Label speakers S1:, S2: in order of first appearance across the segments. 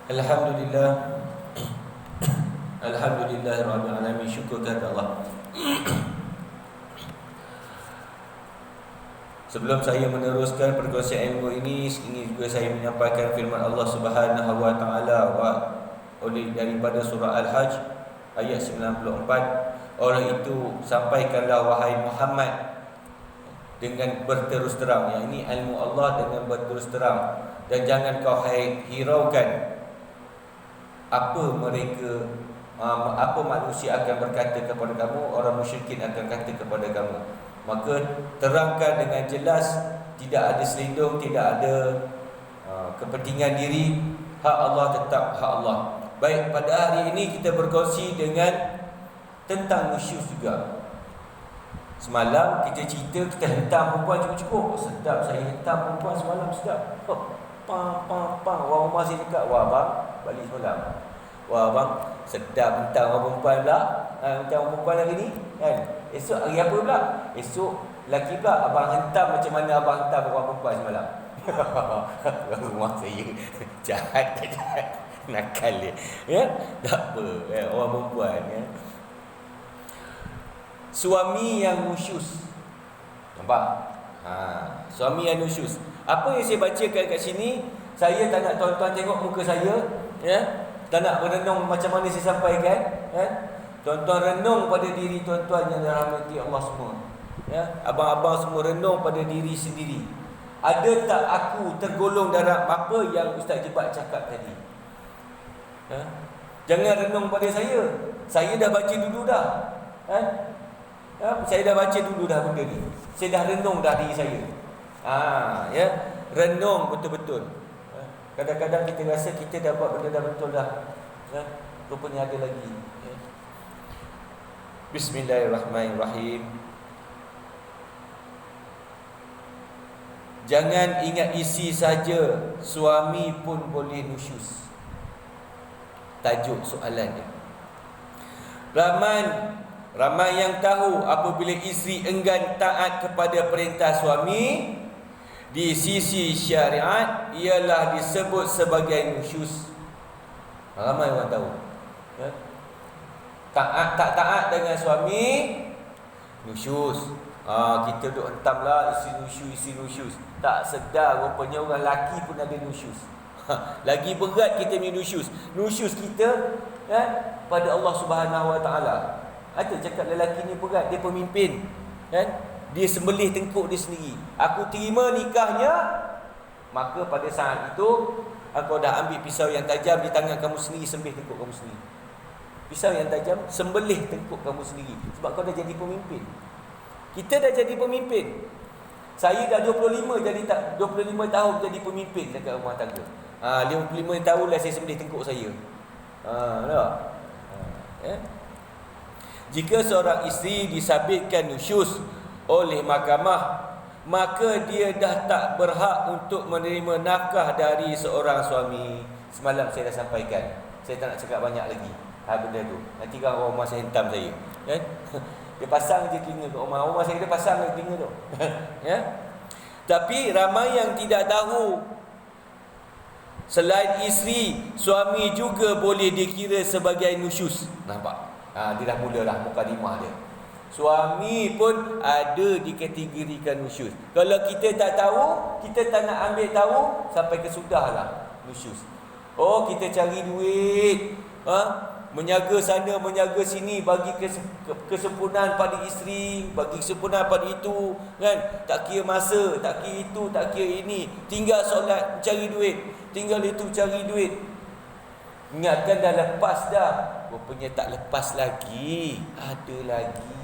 S1: Alhamdulillah. Alhamdulillah rabbil alamin. Syukur kepada Allah. Sebelum saya meneruskan perkongsian ilmu ini, ingin juga saya menyampaikan firman Allah Subhanahu wa taala oleh daripada surah Al-Hajj ayat 94. Oleh itu sampaikanlah wahai Muhammad dengan berterus terang, yang ini ilmu Allah dengan berterus terang, dan jangan kau hiraukan apa manusia akan berkata kepada kamu, orang musyrikin akan kata kepada kamu. Maka terangkan dengan jelas, tidak ada selindung, tidak ada kepentingan diri. Hak Allah tetap hak Allah. Baik, pada hari ini kita berkongsi tentang nusyuz juga. Semalam kita cerita, kita hentam perempuan cukup-cukup. Sedap, saya hentam perempuan semalam, sedap. Pang. Orang rumah saya dekat, wah abang, balik semalam. Wah abang, sedap hentam orang perempuan pula. Hentam orang perempuan hari ni kan. Esok hari apa pula? Esok lelaki pula. Abang hentam macam mana abang hentam orang perempuan semalam. Orang rumah saya jahat. Nakal dia, ya? Tak apa, ya? Orang perempuan, ya? Suami yang nusyuz. Nampak? Suami yang nusyuz. Apa yang saya bacakan kat sini, saya tak nak tuan-tuan tengok muka saya, ya? Tak nak berenung macam mana saya sampaikan, ya? Tuan-tuan renung pada diri tuan-tuan yang dirahmati Allah semua, ya? Abang-abang semua renung pada diri sendiri. Ada tak aku tergolong dalam apa yang Ustaz Jebat cakap tadi? Ya? Jangan renung pada saya. Saya dah baca dulu dah, ya? Saya dah baca dulu dah benda ni. Saya dah renung dah diri saya. Ya, renung betul-betul. Kadang-kadang kita rasa kita dah buat benda dah betul dah, ya? Rupanya ada lagi, ya? Bismillahirrahmanirrahim. Jangan ingat isi saja, suami pun boleh nusyuz. Tajuk soalannya. Ramai yang tahu apabila isteri enggan taat kepada perintah suami di sisi syariat ialah disebut sebagai nusyuz. Ramai orang tahu, ya? Tak taat dengan suami, nusyuz. Kita duk hentamlah isi nusyuz. Tak sedar rupanya orang lelaki pun ada nusyuz. Lagi berat kita punya nusyuz. Nusyuz kita, ya, pada Allah Subhanahu wa taala. Ada cakap lelaki ni berat, dia pemimpin, kan? Dia sembelih tengkuk dia sendiri. Aku terima nikahnya, maka pada saat itu engkau dah ambil pisau yang tajam di tangan kamu sendiri, sembelih tengkuk kamu sendiri. Pisau yang tajam, sembelih tengkuk kamu sendiri. Sebab kau dah jadi pemimpin. Kita dah jadi pemimpin. Saya dah 25 tahun jadi pemimpin dekat rumah tangga. 55 tahun lah saya sembelih tengkuk saya. Ya. Jika seorang isteri disabitkan nusyuz oleh mahkamah, maka dia dah tak berhak untuk menerima nafkah dari seorang suami. Semalam saya dah sampaikan. Saya tak nak cakap banyak lagi benda tu. Nanti kan orang rumah saya hentam saya, kan? Dia pasang je telinga kat rumah saya, dia pasang je telinga tu. Ya? Tapi ramai yang tidak tahu, selain isteri, suami juga boleh dikira sebagai nusyuz. Nampak? Dia dah mulalah mukadimah dia. Suami pun ada dikategorikan nusyuz. Kalau kita tak tahu, kita tak nak ambil tahu, sampai ke sudahlah nusyuz. Kita cari duit, menjaga sana, menjaga sini, bagi kesempurnaan pada isteri, bagi kesempurnaan pada itu, kan? Tak kira masa, tak kira itu, tak kira ini. Tinggal solat, cari duit. Tinggal itu, cari duit. Ingatkan dah lepas dah. Rupanya tak lepas lagi. Ada lagi.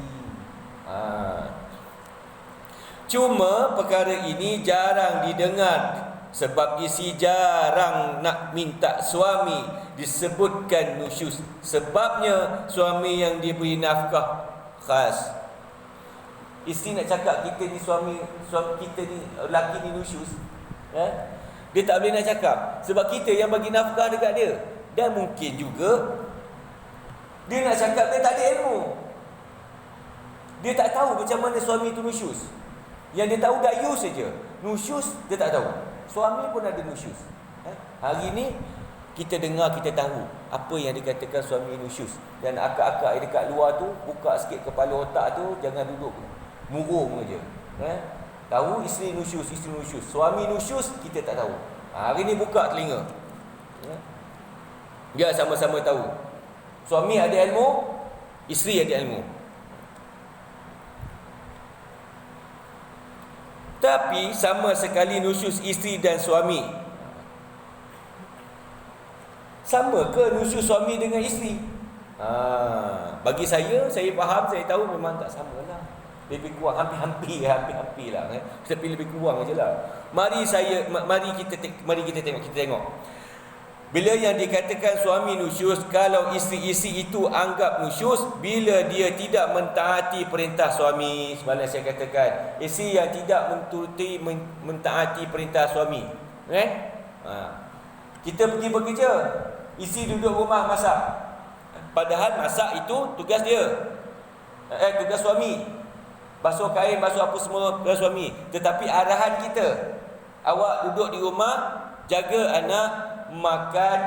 S1: Cuma perkara ini jarang didengar, sebab isi jarang nak minta suami disebutkan nusyuz. Sebabnya suami yang diberi nafkah khas. Isteri nak cakap kita ni suami kita ni, lelaki ni nusyuz, ya? Dia tak boleh nak cakap, sebab kita yang bagi nafkah dekat dia. Dan mungkin juga dia nak cakap, dia tak ada ilmu. Dia tak tahu macam mana suami itu nusyuz. Yang dia tahu dayus saja. Nusyuz dia tak tahu. Suami pun ada nusyuz. Hari ni Kita dengar, kita tahu apa yang dikatakan suami nusyus. Dan akak-akak yang dekat luar tu, buka sikit kepala otak tu, jangan duduk murung je. Tahu isteri nusyus, suami nusyus, kita tak tahu. Hari ni buka telinga. Dia sama-sama tahu. Suami ada ilmu, isteri ada ilmu. Tapi sama sekali nusyus isteri dan suami. Sama ke nusyus suami dengan isteri? Bagi saya faham, saya tahu memang tak sama lah. Lebih kurang hampir lah. Tapi lebih kurang je lah. Mari kita tengok. Bila yang dikatakan suami nusyus, kalau isteri-isteri itu anggap nusyus bila dia tidak mentaati perintah suami. Semalam saya katakan, isteri yang tidak mentaati perintah suami. Kita pergi bekerja, isteri duduk rumah masak. Padahal masak itu tugas dia. Tugas suami. Basuh kain, basuh apa semua tugas suami. Tetapi arahan kita, awak duduk di rumah, jaga anak, makan,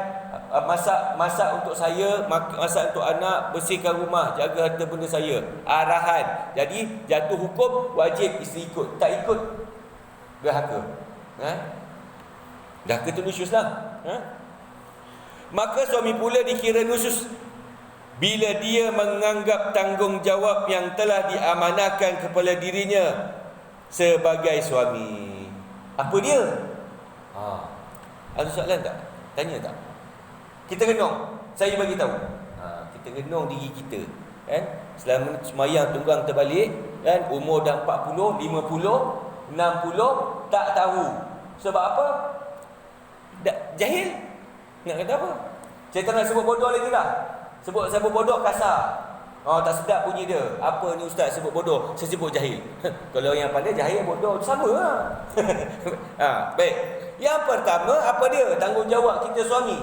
S1: masak untuk saya, masak untuk anak, bersihkan rumah, jaga harta benda saya. Arahan. Jadi jatuh hukum, wajib isteri ikut. Tak ikut, derhaka. Derhaka tu nusyus lah. Maka suami pula dikira nusyus bila dia menganggap tanggungjawab yang telah diamanahkan kepada dirinya sebagai suami. Apa dia? Ada soalan tak? Tanya tak? Kita renung. Saya bagi tahu. Kita renung diri kita, kan? Selama semayang tunggang terbalik, kan? Umur dah 40, 50, 60, tak tahu. Sebab apa? Jahil. Nak kata apa? Saya tak nak sebut bodoh lagi lah. Sebut bodoh kasar. Tak sedap bunyi dia. Apa ni ustaz sebut bodoh? Saya sebut jahil. Kalau yang pandai jahil bodoh sama lah. Baik. Yang pertama, apa dia? Tanggungjawab kita suami.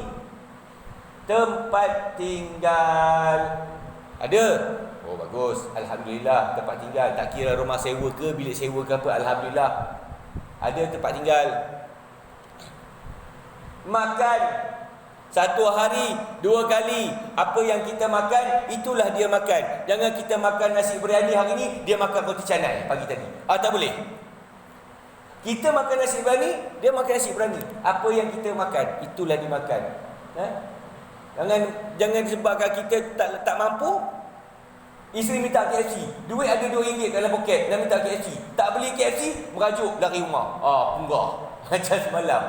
S1: Tempat tinggal. Ada? Oh bagus. Alhamdulillah, tempat tinggal. Tak kira rumah sewa ke, bilik sewa ke apa, alhamdulillah. Ada tempat tinggal. Makan. Satu hari, 2 kali. Apa yang kita makan, itulah dia makan. Jangan kita makan nasi biryani hari ni, dia makan roti canai pagi tadi. Tak boleh. Kita makan nasi biryani, dia makan nasi biryani. Apa yang kita makan, itulah dia makan. Jangan disebabkan kita tak mampu. Isteri minta KFC, duit ada RM2 dalam poket, nak minta KFC. Tak beli KFC, merajuk lari rumah. Punggah. Macam semalam.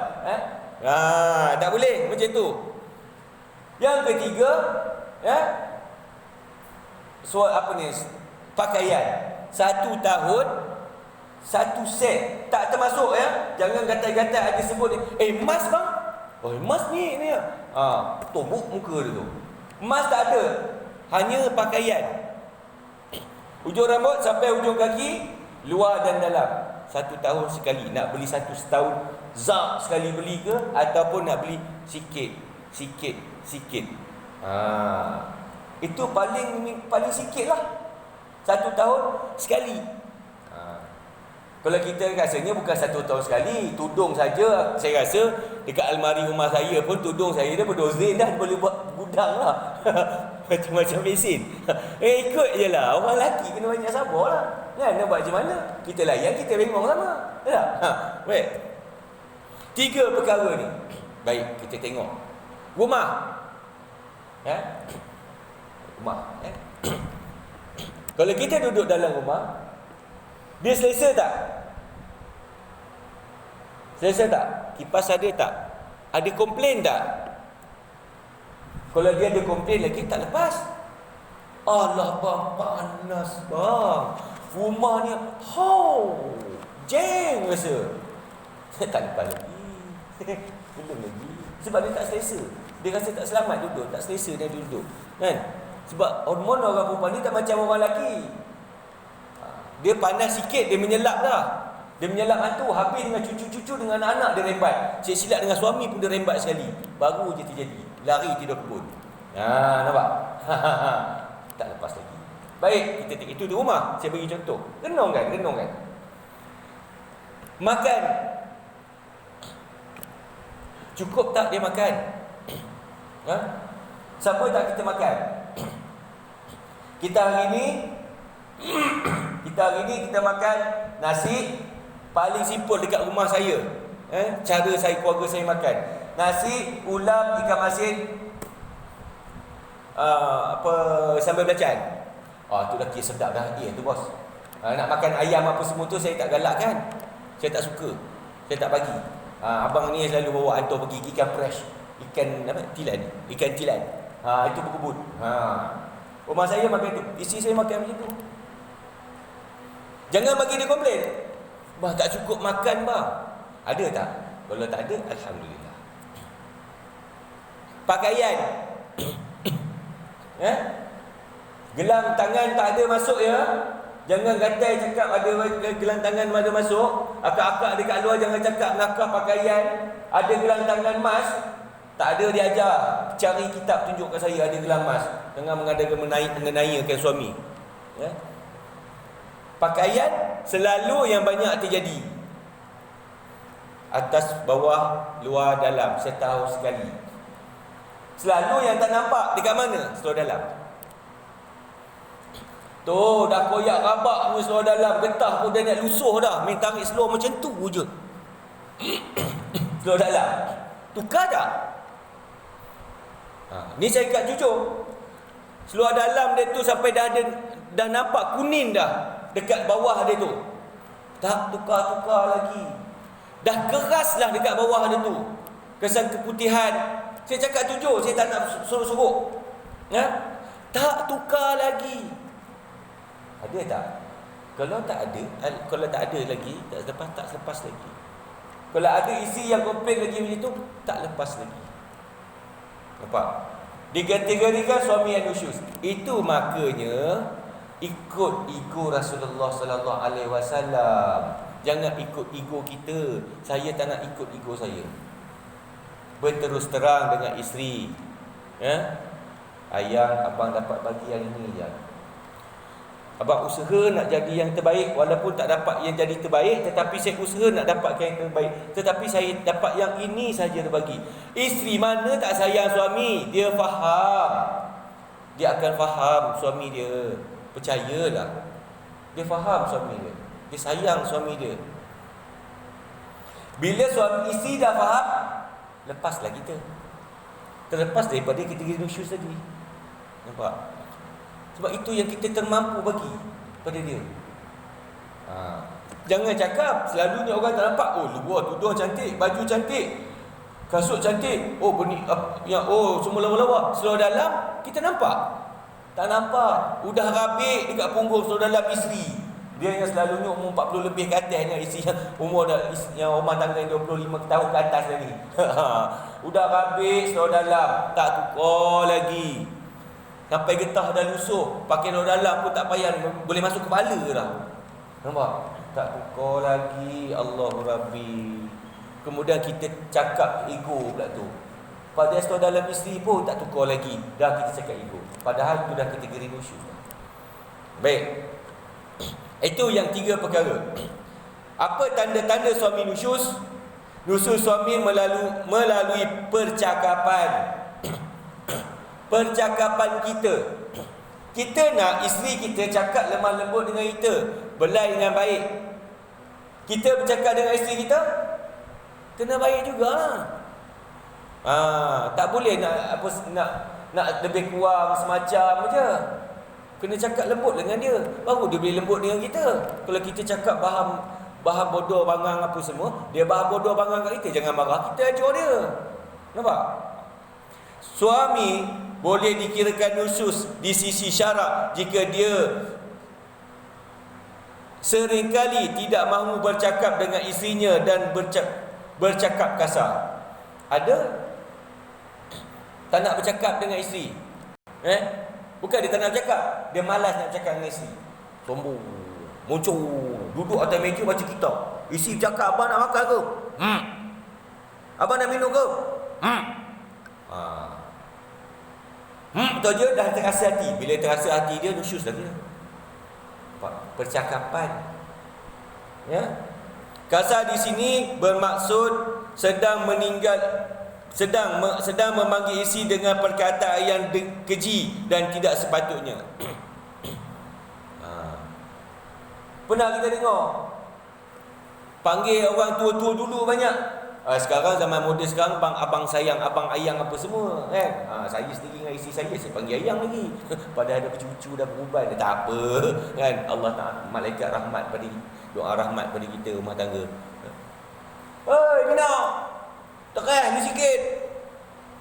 S1: Tak boleh macam tu. Yang ketiga, pakaian. 1 tahun 1 set, tak termasuk Jangan gatal-gatal ada sebut emas bang. Emas ni tumbuk muka dia tu. Emas tak ada. Hanya pakaian. Ujung rambut sampai ujung kaki, luar dan dalam. 1 tahun sekali. Nak beli 1 setahun zak sekali beli ke, ataupun nak beli sikit. Itu paling sikit lah. 1 tahun sekali. Kalau kita rasanya bukan 1 tahun sekali, tudung saja. Saya rasa dekat almari rumah saya pun tudung saya dah berdozin dah, boleh buat gudang lah. Macam-macam mesin. Ikut je lah. Orang lelaki kena banyak sabar lah. Nak buat macam mana? Kita layan, kita bengong sama. Tak? Baik. 3 perkara ni. Baik, kita tengok. Rumah. Rumah. Kalau kita duduk dalam rumah, dia selesa tak? Selesa tak? Kipas ada tak? Ada komplain tak? Kalau dia ada komplain lagi, tak lepas. Allah bang, panas bang. Rumah ni, jeng rasa. Tak lepas lagi. Belum lagi. Sebab dia tak selesa. Dia rasa tak selamat duduk, tak selesa dia duduk. Kan? Sebab hormon orang perempuan ni tak macam orang lelaki. Dia panas sikit, dia menyelap dah. Dia menyelap hantu, habis dengan cucu-cucu, dengan anak-anak dia rembat. Silap dengan suami pun dia rembat sekali. Baru je terjadi. Lari tidur kebun. Nampak? Tak lepas lagi. Baik, kita tengok itu di rumah. Saya bagi contoh. Renungkan. Makan. Cukup tak dia makan? Ha? Siapa tak kita makan? Kita hari ni kita makan nasi paling simple dekat rumah saya. Cara keluarga saya makan. Nasi, ulam, ikan masin, sambal belacan. Tu dah kira sedap dah. Tu bos. Nak makan ayam apa semua tu saya tak galak kan. Saya tak suka. Saya tak bagi. Abang ni selalu bawa hantar pergi ikan fresh. Ikan apa? Tilan. Ikan tilan. Itu berkebun. Rumah saya makan tu. Isteri saya makan macam tu. Jangan bagi dia komplain. Bah, tak cukup makan bah. Ada tak? Kalau tak ada, alhamdulillah. Pakaian. Gelang tangan tak ada masuk ya. Jangan gatai cakap ada gelang tangan ada masuk. Akak-akak dekat luar jangan cakap nakah pakaian. Ada gelang tangan emas. Tak ada dia ajar. Cari kitab tunjukkan saya ada gelang emas. Jangan mengadakan mengenaikan suami. Pakaian selalu yang banyak terjadi. Atas, bawah, luar, dalam. Setahun sekali. Selalu yang tak nampak dekat mana? Seluar dalam. Tu dah koyak rabak punya seluar dalam. Getah pun dah nak lusuh dah. Main tarik seluar macam tu je. Seluar dalam. Tukar tak? Ni saya kat jujur. Seluar dalam dia tu sampai dah nampak kuning dah dekat bawah dia tu. Tak tukar-tukar lagi. Dah keras lah dekat bawah dia tu. Kesan keputihan. Saya cakap jujur, saya tak nak suruh-suruh. Tak tukar lagi. Ada tak? Kalau tak ada lagi, tak lepas lagi. Kalau ada isi yang komplain lagi macam tu, tak lepas lagi. Nampak? Dikategorikan suami yang nusyuz. Itu makanya ikut ego Rasulullah sallallahu alaihi wasallam. Jangan ikut ego kita. Saya tak nak ikut ego saya. Berterus terang dengan isteri. Ayang, abang dapat bagi yang ini je. Abang usaha nak jadi yang terbaik. Walaupun tak dapat yang jadi terbaik, tetapi saya usaha nak dapatkan yang terbaik. Tetapi saya dapat yang ini saja terbagi. Isteri mana tak sayang suami, dia faham. Dia akan faham suami dia. Percayalah. Dia faham suami dia. Dia sayang suami dia. Bila suami isteri dah faham, lepaslah kita. Terlepas daripada kategori nusyuz tadi. Nampak? Sebab itu yang kita termampu bagi pada dia. Jangan cakap selalunya orang tak nampak. Luar tudung cantik, baju cantik, kasut cantik. Semua lawa-lawa. Seluar dalam kita nampak. Tak nampak. Udah rabik dekat punggung seluar dalam isteri. Dia yang selalunya umur 40 lebih ke atas dengan isteri yang umur yang rumah tangga 25 tahun ke atas lagi. Udah rabik seluar dalam, tak tukar lagi. Sampai getah dah lusuh, pakai seluar dalam pun tak payah, boleh masuk kepala dah. Nampak? Tak tukar lagi. Allahu Rabbi. Kemudian kita cakap ego pula tu. Pada seluar dalam isteri pun tak tukar lagi. Dah kita cakap ego. Padahal itu dah kategori nusyuz. Baik. Itu yang 3 perkara. Apa tanda-tanda suami nusyuz? Nusyuz suami melalui percakapan. Percakapan kita. Kita nak isteri kita cakap lemah lembut dengan kita, belai dengan baik. Kita bercakap dengan isteri kita kena baik jugalah. Tak boleh nak lebih kurang semacam je. Kena cakap lembut dengan dia, baru dia boleh lembut dengan kita. Kalau kita cakap bahan bodoh bangang apa semua, dia bahan bodoh bangang kat kita, jangan marah, kita ajar dia. Nampak? Suami boleh dikirakan nusyuz di sisi syarak jika dia seringkali tidak mahu bercakap dengan isterinya dan bercakap kasar. Ada tak nak bercakap dengan isteri? Bukan dia tak nak bercakap, dia malas nak bercakap dengan isteri. Sombong, muncul, duduk atas meja baca kitab. Isteri bercakap, abang nak makan ke? Abang nak minum ke? Betul je, dah terasa hati. Bila terasa hati dia, nusyuz lagi. Percakapan. Kasar di sini bermaksud sedang sedang memanggil isteri dengan perkataan yang keji dan tidak sepatutnya. Pernah kita dengar panggil orang tua-tua dulu banyak. Sekarang zaman moden sekarang abang sayang, abang ayang apa semua kan. Saya sendiri dengan isteri saya panggil ayang lagi. Padahal ada cucu dah berubah, dah tak apa kan. Allah Taala malaikat rahmat pada doa rahmat pada kita rumah tangga. Hei Mina, terah ni sikit.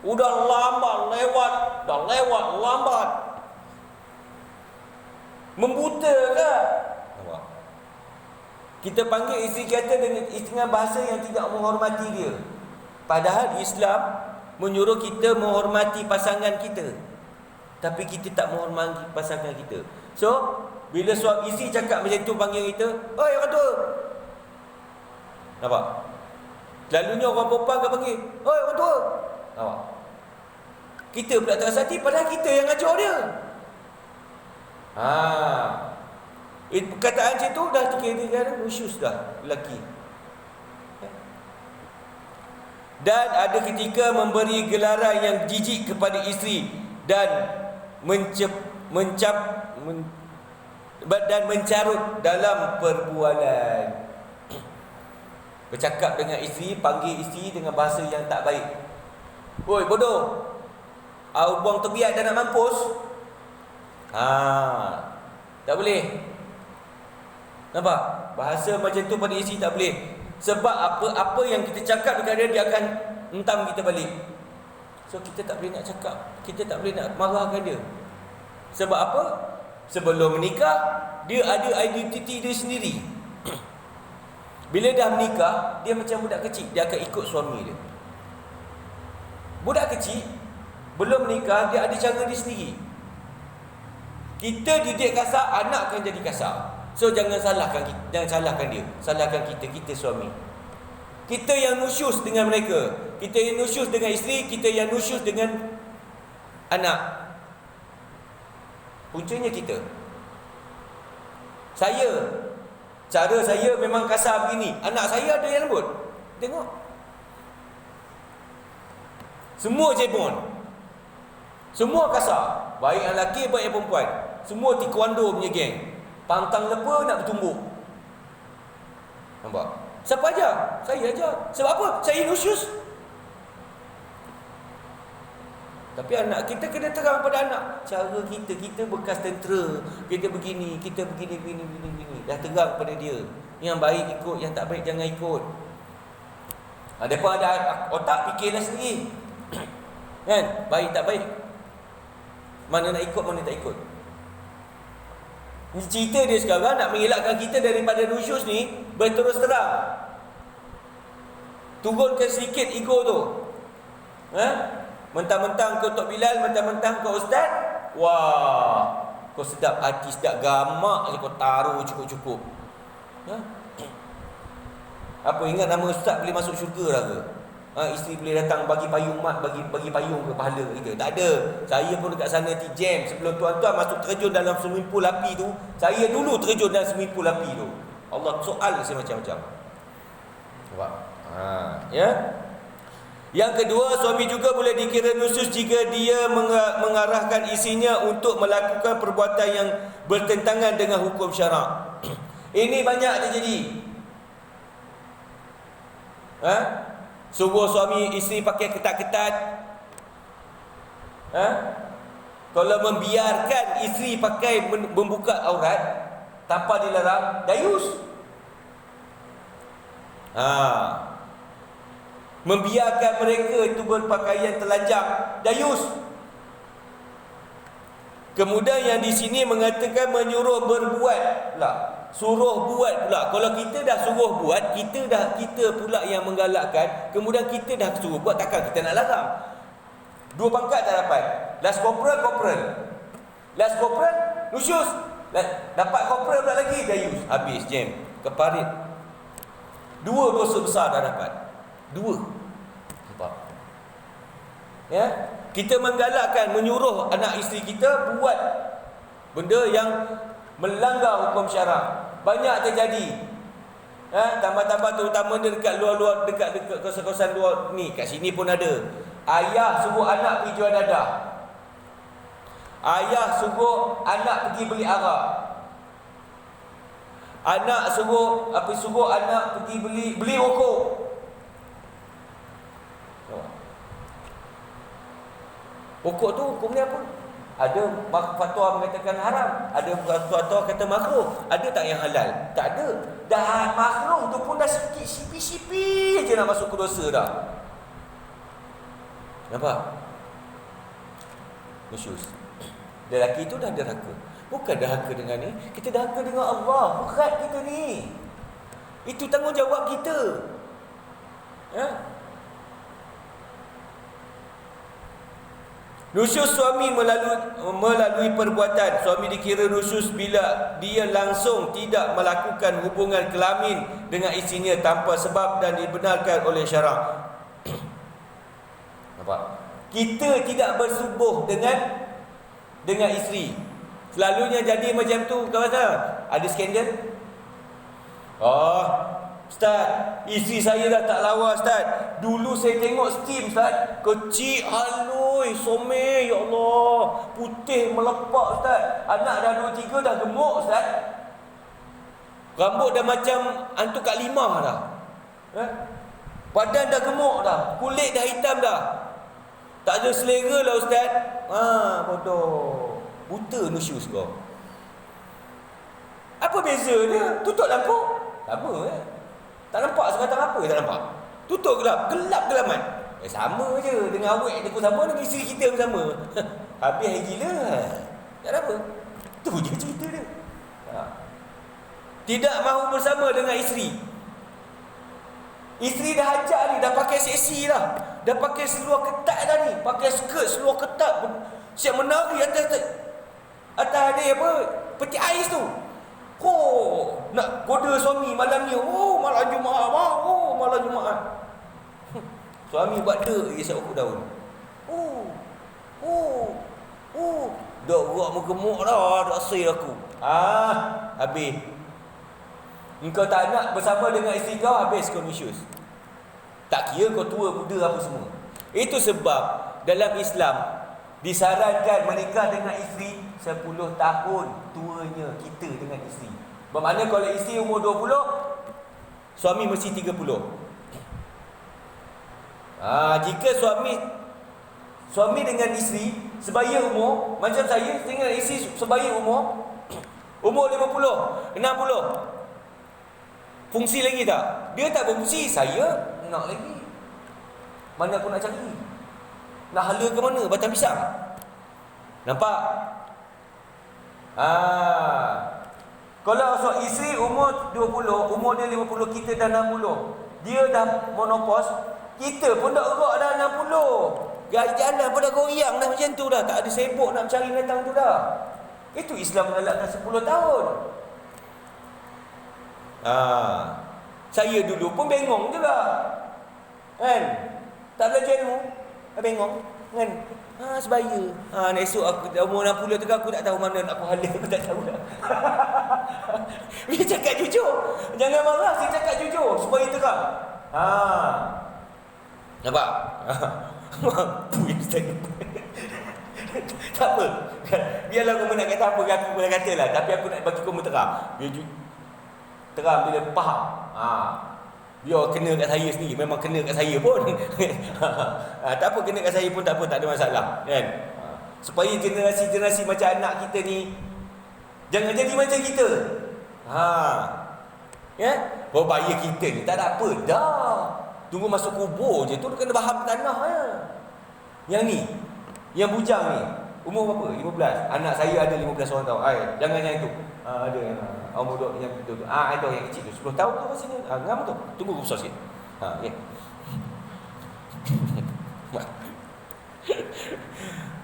S1: Udah lambat lewat, lambat. Membuta ke? Kita panggil isteri kita dengan bahasa yang tidak menghormati dia. Padahal Islam menyuruh kita menghormati pasangan kita, tapi kita tak menghormati pasangan kita. So, bila suami isteri cakap macam tu panggil kita, "Oi orang tua." Nampak? Selalunya orang perempuan akan panggil, "Oi orang tua." Nampak? Kita pula tak rasa hati, padahal kita yang ajar dia. Perkataan macam tu dah kira-kira khusus dah lelaki. Dan ada ketika memberi gelaran yang jijik kepada isteri dan mencarut dalam perbualan. Bercakap dengan isteri, panggil isteri dengan bahasa yang tak baik. "Oi bodoh, buang terbiak dah nak mampus." Tak boleh. Nampak? Bahasa macam tu pada isteri tak boleh. Sebab apa yang kita cakap dekat dia akan hentam kita balik. So kita tak boleh nak cakap, kita tak boleh nak marahkan dia. Sebab apa? Sebelum menikah, dia ada identiti dia sendiri. Bila dah menikah, dia macam budak kecil, dia akan ikut suami dia. Budak kecil belum menikah, dia ada cara dia sendiri. Kita didik kasar, anak akan jadi kasar. So jangan salahkan dia, salahkan kita suami. Kita yang nusyus dengan mereka, kita yang nusyus dengan isteri, kita yang nusyus dengan anak. Puncanya kita. Cara saya memang kasar begini. Anak saya ada yang lembut. Tengok. Semua jebon. Semua kasar. Baik yang lelaki, baik yang perempuan. Semua taekwondo punya geng. Pantang lepa nak bertumbuk. Nampak? Siapa ajar? Saya ajar. Sebab apa? Saya nusyus. Tapi anak kita kena terang pada anak. Cara kita bekas tentera. Kita begini. Dah terang pada dia. Yang baik ikut, yang tak baik jangan ikut. Mereka ada otak fikirlah sendiri. Kan? Baik tak baik. Mana nak ikut, mana tak ikut. Cerita dia sekarang nak mengelakkan kita daripada nusyus ni berterus terang. Turunkan sedikit ego tu. Mentang-mentang kau Tok Bilal, mentang-mentang kau ustaz. Wah, kau sedap hati, sedap gamak je kau taruh cukup-cukup. Apa ingat nama ustaz boleh masuk syurga lah ke? Isteri boleh datang bagi payung mat, bagi payung ke pahala kita. Tak ada. Saya pun dekat sana jam sebelum tuan-tuan masuk terjun dalam swimming pool api tu, saya dulu terjun dalam swimming pool api tu. Allah soal saya macam-macam. Nampak? Ya. Yang kedua, suami juga boleh dikira nusyus jika dia mengarahkan isinya untuk melakukan perbuatan yang bertentangan dengan hukum syarak. Ini banyak terjadi. Suruh suami isteri pakai ketat-ketat. Kalau membiarkan isteri pakai membuka aurat tanpa dilarang, dayus. Membiarkan mereka itu berpakaian telanjang, dayus. Kemudian yang di sini mengatakan menyuruh berbuat pula. Suruh buat pula. Kalau kita dah suruh buat, kita pula yang menggalakkan, kemudian kita dah suruh buat, takkan kita nak larang. Dua pangkat tak dapat. Last corporal. Last corporal, nusyus. Dapat corporal pula lagi, dayus. Habis jam, keparit. Dua dosa besar dah dapat. Dua. Nampak? Ya? Kita menggalakkan, menyuruh anak isteri kita buat benda yang melanggar hukum syarak. Banyak terjadi. Tambah-tambah terutama dia dekat luar-luar, dekat kawasan-kawasan luar ni. Kat sini pun ada. Ayah suruh anak pergi jual dadah. Ayah suruh anak pergi beli arak. Anak suruh anak pergi beli rokok. Rokok tu hukumnya apa? Ada fatwa mengatakan haram, ada fatwa kata makruh. Ada tak yang halal? Tak ada. Dah makruh tu pun dah sikit sipi-sipi je nak masuk ke dosa dah. Nampak? Nusyus. Lelaki tu dah derhaka. Bukan derhaka dengan ni, kita derhaka dengan Allah. Berat kita ni. Itu tanggungjawab kita. Nusyus suami melalui perbuatan. Suami dikira nusyus bila dia langsung tidak melakukan hubungan kelamin dengan isterinya tanpa sebab dan dibenarkan oleh syarak. Nampak? Kita tidak bersubuh dengan isteri. Selalunya jadi macam tu. Kawan-kawan, ada skandal. Ustaz, isteri saya dah tak lawa Ustaz. Dulu saya tengok steam Ustaz, kecil, halui, somel, ya Allah, putih melepak Ustaz. Anak dah 2-3 dah gemuk Ustaz. Rambut dah macam hantu Kak Limah dah. Badan dah gemuk dah, kulit dah hitam dah. Tak ada selera lah Ustaz. Bodoh. Buta nusyus kau. Apa beza dia? Tutup lampu. Sama tak nampak sekatan apa? Tak nampak. Tutup gelap. Gelap gelamat. Sama je. Dengan awet dia pun sama. Dengan isteri kita pun sama. Habis hari gila. Tak ada apa. Tu je cerita dia. Tidak mahu bersama dengan isteri. Isteri dah ajak ni. Dah pakai seksi dah. Dah pakai seluar ketat dah ni. Pakai skirt seluar ketat. Siap menari atas dia apa? Peti ais tu. Nak goda suami malam ni. Malam Jumaat bang. Malam Jumaat. Suami buat dek isap rokok daun. Dok gerak mengemuk dah. Dak sei aku. Habis. Engkau tak nak bersama dengan isteri kau, habis kau nusyus. Tak kira kau tua muda apa semua. Itu sebab dalam Islam disarankan menikah dengan isteri 10 tahun tuanya kita dengan isteri. Bermakna kalau isteri umur 20, suami mesti 30. Jika suami dengan isteri sebaya umur, macam saya dengan isteri sebaya umur 50, 60. Fungsi lagi tak? Dia tak berfungsi, saya nak lagi. Mana aku nak cari? Nak hala ke mana? Batang pisang. Nampak? Kalau isteri umur 20, umur dia 50, kita dah 60. Dia dah monopos, kita pun dah gerak dah 60. Jalan pun dah goyang dah macam tu dah. Tak ada sibuk nak cari datang tu dah. Itu Islam mengalakkan 10 tahun. Saya dulu pun bengong juga. Kan? Tak belajar ilmu, bengong. Kan? Sebaya. Esok aku umur 60 tu aku tak tahu mana nak aku hala, aku tak tahu dah. Dia cakap jujur. Jangan marah, saya cakap jujur supaya terang. Nampak? Mampu Ustaz. Tak apa. Biarlah kamu nak kata apa, aku boleh katalah, tapi aku nak bagi kamu terang. Biar terang bila faham. Biar kena kat saya sendiri. Memang kena kat saya pun. Tak apa, kena kat saya pun tak apa, tak ada masalah, kan? Supaya generasi-generasi macam anak kita ni jangan jadi macam kita. Ya? Bahaya kita ni tak ada apa dah. Tunggu masuk kubur je tu kena faham tanah ya. Yang ni, yang bujang ni umur berapa? 15. Anak saya ada 15 orang tahu. Jangan yang tu. Ada yang umur yang tu. Ada yang kecil tu 10 tahun tu kat sini. Ngam tu. Tunggu aku besar sikit. Okey.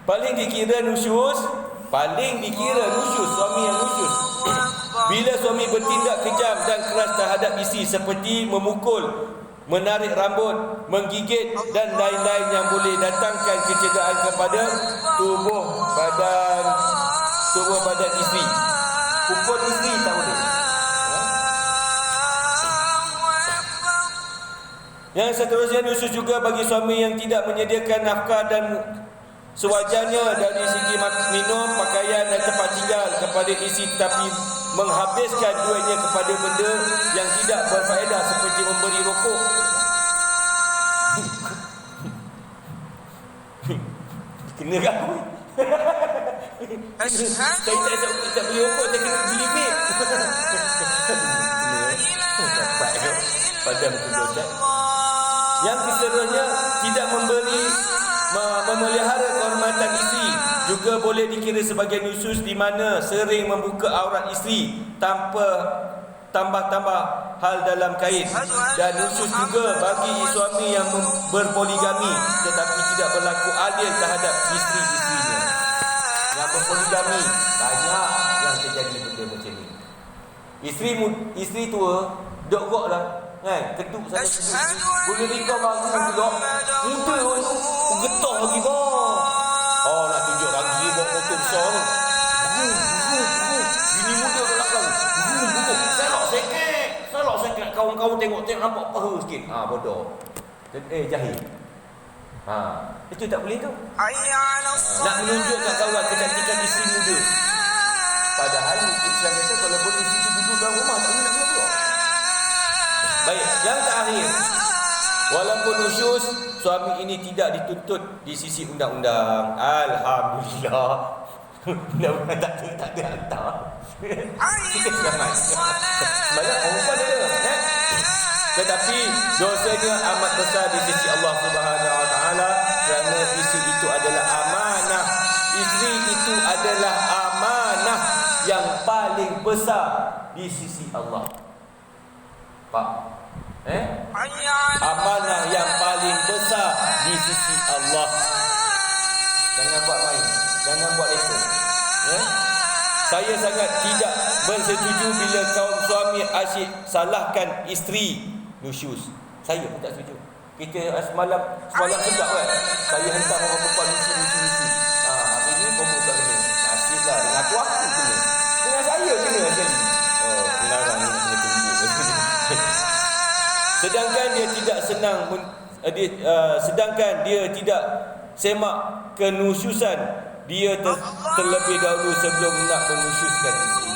S1: Paling dikira nusyus suami yang nusyus bila suami bertindak kejam dan keras terhadap isteri seperti memukul, menarik rambut, menggigit dan lain-lain yang boleh datangkan kecederaan kepada tubuh badan isteri. Pukul isteri tak boleh. Yang seterusnya, nusyuz juga bagi suami yang tidak menyediakan nafkah dan sewajarnya dari segi minum, pakaian dan tempat tinggal kepada isteri, tetapi menghabiskan duitnya kepada benda yang tidak berfaedah seperti memberi rokok. Kena kan aku? Saya tak beli rokok, saya kena beli vape. Padam kedua Ustaz. Yang keseluruhnya, tidak memelihara kehormatan isteri juga boleh dikira sebagai nusyuz, di mana sering membuka aurat isteri tanpa tambah-tambah hal dalam kain. Dan nusyuz juga bagi suami yang berpoligami tetapi tidak berlaku adil terhadap isteri-isterinya. Yang berpoligami, banyak yang terjadi benda macam ni. Isteri tua dok gok lah kan, ketuk sana sini, boleh nikah baru pula muda tu getah lagi bang. Oh, nak tunjuk lagi bawa motor besar ni, bini muda belakang, selok sekek kawan-kawan tengok nampak paha sikit, bodoh, jahil. Itu tak boleh tu. Nak menunjuk kat kawan kecantikan isteri muda, padahal Islam kata kalau boleh isteri duduk dalam rumah tak boleh nak keluar. Baik, yang terakhir, walaupun nusyuz, suami ini tidak dituntut di sisi undang-undang. Alhamdulillah. Undang-undang tak ada hantar. Kita selamat. Banyak perempuan ada, tetapi dosanya amat besar di sisi Allah Subhanahu Wa Taala, kerana isteri itu adalah amanah. Isteri itu adalah amanah yang paling besar di sisi Allah. Pak, amanah yang paling besar di sisi Allah. Jangan buat main, jangan buat lesen. Saya sangat tidak bersetuju bila kaum suami asyik salahkan isteri nusyuz. Saya pun tak setuju. Kita semalam sedap kan, saya hentak orang perempuan nusyuz. Hari ni kamu tak kena. Nasib lah, dengan aku kena, dengan saya kena sekali. Dilarang ni kena tunggu. Sedangkan dia tidak semak kenusyuzan, dia terlebih dahulu sebelum nak menusyuzkan isteri.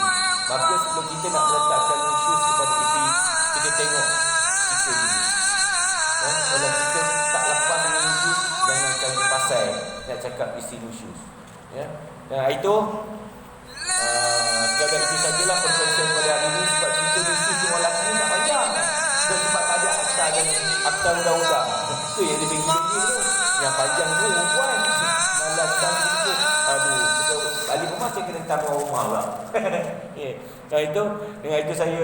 S1: Maka sebelum kita nak meletakkan nusyuz kepada isteri, kita tengok kita dulu. Kalau kita tak lepas dengan nusyuz, jangan cari pasal nak cakap isteri nusyuz. Itu sekadar itu sajalah perkongsian pada hari ini. Sebab kita nusyuz semua lelaki ni tak payah. Sebab tak ada akta undang-undang. Itu yang dia bagi-bagi tu. Yang panjang tu perempuan malas tak sikit. Kita balik rumah saya kena tambah rumah pula. Dengan itu saya,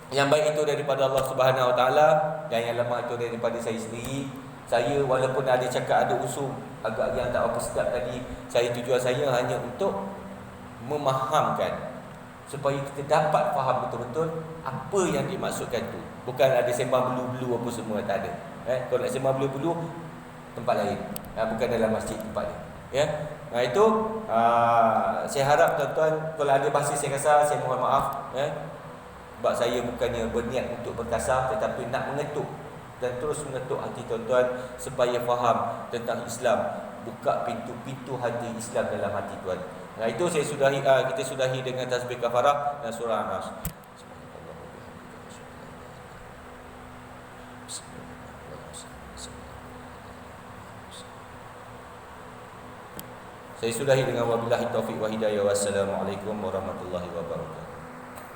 S1: yang baik itu daripada Allah Subhanahu Wa Taala, dan yang lemah itu daripada saya sendiri. Saya walaupun ada cakap, ada usul agak yang tak apa sedap tadi, tujuan saya hanya untuk memahamkan, supaya kita dapat faham betul-betul apa yang dimaksudkan tu. Bukan ada sembang belu-belu apa semua, tak ada. Kalau nak sembang belu-belu, tempat lain, bukan dalam masjid tempat dia. Itu saya harap tuan-tuan, kalau ada bahasa saya kasar, saya mohon maaf. Sebab saya bukannya berniat untuk berkasar, tetapi nak mengetuk dan terus mengetuk hati tuan-tuan supaya faham tentang Islam, buka pintu-pintu hati Islam dalam hati tuan. Itu kita sudahi dengan tasbih kafarah dan surah An-Nas. Saya sudahi dengan wabillahi taufiq wa hidayah. Wassalamualaikum warahmatullahi wabarakatuh.